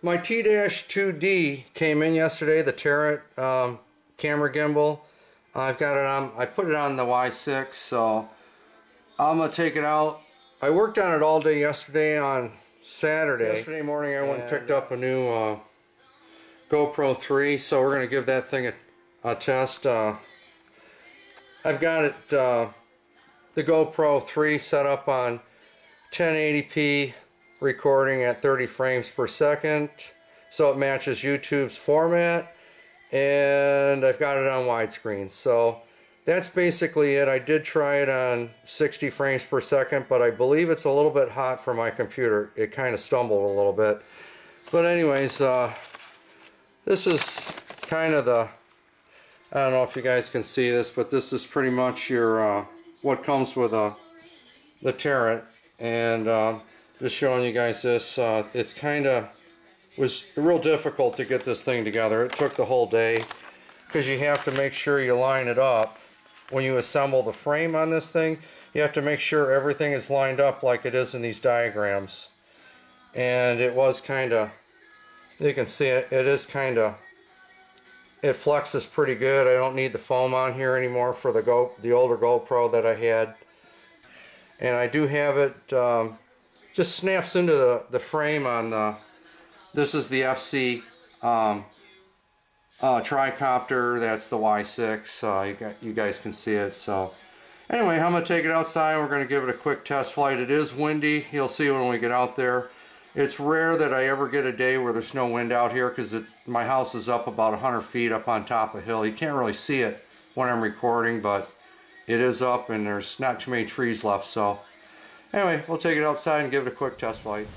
My T-2D came in yesterday, the turret camera gimbal. I've got it on, I put it on the Y6, so I'm going to take it out. I worked on it all day yesterday on Saturday. Yesterday morning I went and picked up a new GoPro 3, so we're going to give that thing a test. I've got it, the GoPro 3 set up on 1080p recording at 30 frames per second, so it matches YouTube's format, and I've got it on widescreen. So that's basically it. I did try it on 60 frames per second, but I believe it's a little bit hot for my computer. It kind of stumbled a little bit. But anyways, this is kind of the, I don't know if you guys can see this, but this is pretty much your what comes with the turret. And just showing you guys this. It's kind of was real difficult to get this thing together. It took the whole day because you have to make sure you line it up. When you assemble the frame on this thing, you have to make sure everything is lined up like it is in these diagrams. And it was kind of, you can see it, it is kind of, it flexes pretty good. I don't need the foam on here anymore for the older GoPro that I had. And I do have it, just snaps into the frame on the, this is the FC Tricopter, that's the Y6, you guys can see it. So anyway, I'm going to take it outside, we're going to give it a quick test flight. It is windy, you'll see when we get out there. It's rare that I ever get a day where there's no wind out here because my house is up about 100 feet up on top of a hill. You can't really see it when I'm recording, but it is up and there's not too many trees left. So anyway, we'll take it outside and give it a quick test flight.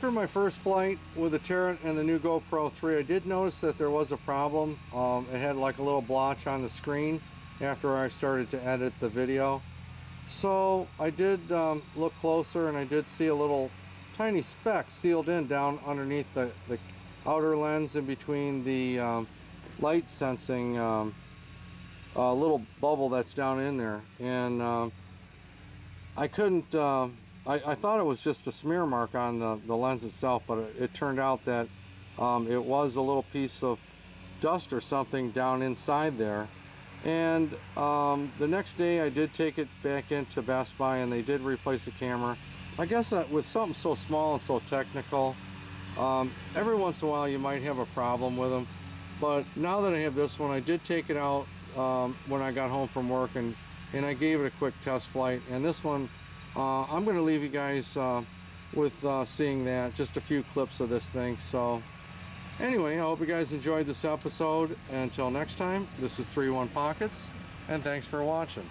after my first flight with the Terra and the new GoPro 3, I did notice that there was a problem. It had like a little blotch on the screen after I started to edit the video. So I did look closer, and I did see a little tiny speck sealed in down underneath the outer lens in between the light sensing little bubble that's down in there. And I couldn't, I thought it was just a smear mark on the lens itself, but it turned out that it was a little piece of dust or something down inside there. And the next day I did take it back into Best Buy, and they did replace the camera. I guess that with something so small and so technical, every once in a while you might have a problem with them. But now that I have this one, I did take it out when I got home from work, and I gave it a quick test flight. And this one, I'm going to leave you guys with seeing that, just a few clips of this thing. So anyway, I hope you guys enjoyed this episode. Until next time, this is 3-1 Pockets, and thanks for watching.